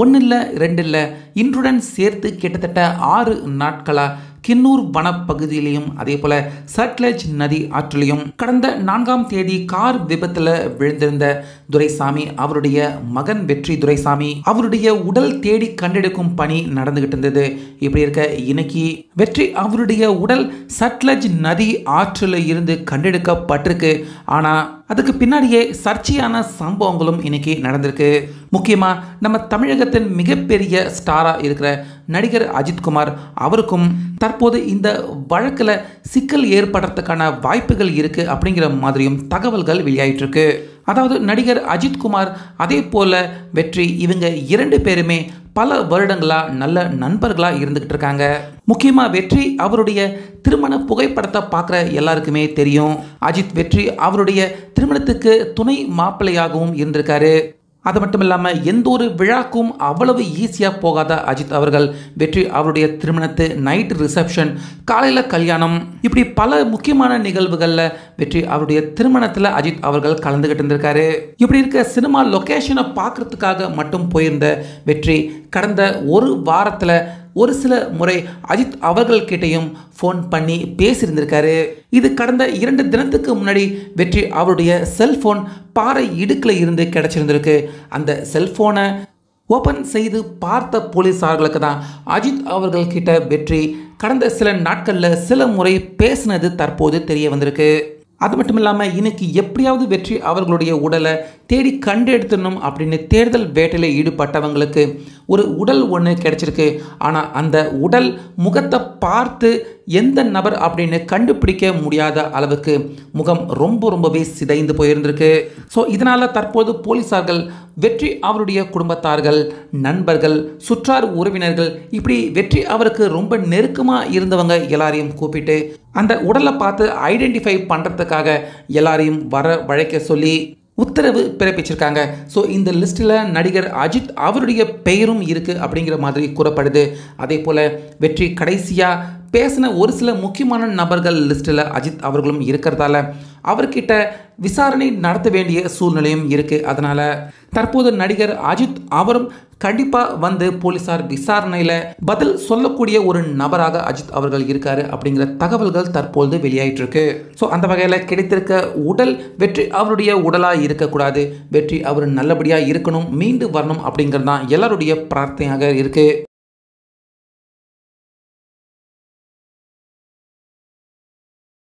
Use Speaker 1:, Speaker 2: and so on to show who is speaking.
Speaker 1: ஒன்று இல்லை ரெண்டு இல்லை, இன்றுடன் சேர்த்து கிட்டத்தட்ட 6 நாட்களாக கின்னூர் வனப்பகுதியிலையும் அதே போல சட்லஜ் நதி ஆற்றிலையும் கடந்த 4ஆம் தேதி கார் விபத்தில் விழுந்திருந்த துரைசாமி அவருடைய மகன் வெற்றி துரைசாமி அவருடைய உடல் தேடி கண்டெடுக்கும் பணி நடந்துகிட்டு இருந்தது. இப்படி இருக்க இன்னைக்கு வெற்றி அவருடைய உடல் சட்லஜ் நதி ஆற்றில் இருந்து கண்டெடுக்கப்பட்டிருக்கு. ஆனால் அதுக்கு பின்னாடியே சர்ச்சையான சம்பவங்களும் இன்னைக்கு நடந்திருக்கு. முக்கியமாக நம்ம தமிழகத்தின் மிகப்பெரிய ஸ்டாராக இருக்கிற நடிகர் அஜித்குமார் அவருக்கும் தற்போது இந்த வழக்கில் சிக்கல் ஏற்படுறதுக்கான வாய்ப்புகள் இருக்கு அப்படிங்கிற மாதிரியும் தகவல்கள் வெளியாயிட்டு இருக்கு. அதாவது நடிகர் அஜித்குமார் அதே போல வெற்றி இவங்க 2 பேருமே பல வருடங்களா நல்ல நண்பர்களா இருந்துகிட்டு இருக்காங்க. முக்கியமா வெற்றி அவருடைய திருமண புகைப்படத்தை பார்க்குற எல்லாருக்குமே தெரியும். அஜித் வெற்றி அவருடைய திருமணத்துக்கு துணை மாப்பிள்ளையாகவும் இருந்திருக்காரு. அது மட்டும் இல்லாமல் எந்த ஒரு விழாக்கும் அவ்வளவு ஈஸியாக போகாத அஜித் அவர்கள் வெற்றி அவருடைய திருமணத்து நைட் ரிசப்ஷன், காலையில் கல்யாணம், இப்படி பல முக்கியமான நிகழ்வுகளில் வெற்றி அவருடைய திருமணத்தில் அஜித் அவர்கள் கலந்துகிட்டு இருந்திருக்காரு. இப்படி இருக்க சினிமா லொக்கேஷனை பார்க்கறதுக்காக மட்டும் போயிருந்த வெற்றி கடந்த ஒரு வாரத்தில் ஒரு சில முறை அஜித் அவர்கள்கிட்டையும் ஃபோன் பண்ணி பேசியிருந்திருக்காரு. இது கடந்த 2 தினத்துக்கு முன்னாடி வெற்றி அவருடைய செல்போன் பாறை இடுக்கில் இருந்து கிடைச்சிருந்திருக்கு. அந்த செல்போனை ஓப்பன் செய்து பார்த்த போலீஸார்களுக்கு தான் அஜித் அவர்கள்கிட்ட வெற்றி கடந்த சில நாட்களில் சில முறை பேசினது தற்போது தெரிய வந்திருக்கு. அது மட்டும் இல்லாமல் இன்னைக்கு எப்படியாவது வெற்றி அவர்களுடைய உடலை தேடி கண்டெடுத்துடணும் அப்படின்னு தேடுதல் வேட்டையில் ஈடுபட்டவங்களுக்கு ஒரு உடல் ஒன்று கிடைச்சிருக்கு. ஆனால் அந்த உடல் முகத்தை பார்த்து எந்த நபர் அப்படின்னு கண்டுபிடிக்க முடியாத அளவுக்கு முகம் ரொம்பவே சிதைந்து போயிருந்திருக்கு. ஸோ இதனால் தற்போது போலீஸார்கள் வெற்றி அவருடைய குடும்பத்தார்கள், நண்பர்கள், சுற்றார் உறவினர்கள், இப்படி வெற்றி அவருக்கு ரொம்ப நெருக்கமாக இருந்தவங்க எல்லாரையும் கூப்பிட்டு அந்த உடலை பார்த்து ஐடென்டிஃபை பண்ணுறதுக்காக எல்லாரையும் வரவழைக்க சொல்லி உத்தரவு பிறப்பிச்சிருக்காங்க. ஸோ இந்த லிஸ்ட்டில் நடிகர் அஜித் அவருடைய பெயரும் இருக்குது அப்படிங்கிற மாதிரி கூறப்படுது. அதே போல் வெற்றி கடைசியாக பேசின ஒரு சில முக்கியமான நபர்கள் லிஸ்ட்டில் அஜித் அவர்களும் இருக்கிறதால அவர்கிட்ட விசாரணை நடத்த வேண்டிய சூழ்நிலையும் இருக்குது. அதனால் தற்போது நடிகர் அஜித் அவரும் கண்டிப்பாக வந்து போலீஸார் விசாரணையில் பதில் சொல்லக்கூடிய ஒரு நபராக அஜித் அவர்கள் இருக்காரு அப்படிங்கிற தகவல்கள் தற்போது வெளியாயிட்டு இருக்கு. ஸோ அந்த வகையில் கிடைத்திருக்க உடல் வெற்றி அவருடைய உடலாக இருக்கக்கூடாது, வெற்றி அவர் நல்லபடியாக இருக்கணும், மீண்டு வரணும் அப்படிங்கிறது தான் எல்லாருடைய பிரார்த்தனையாக இருக்குது.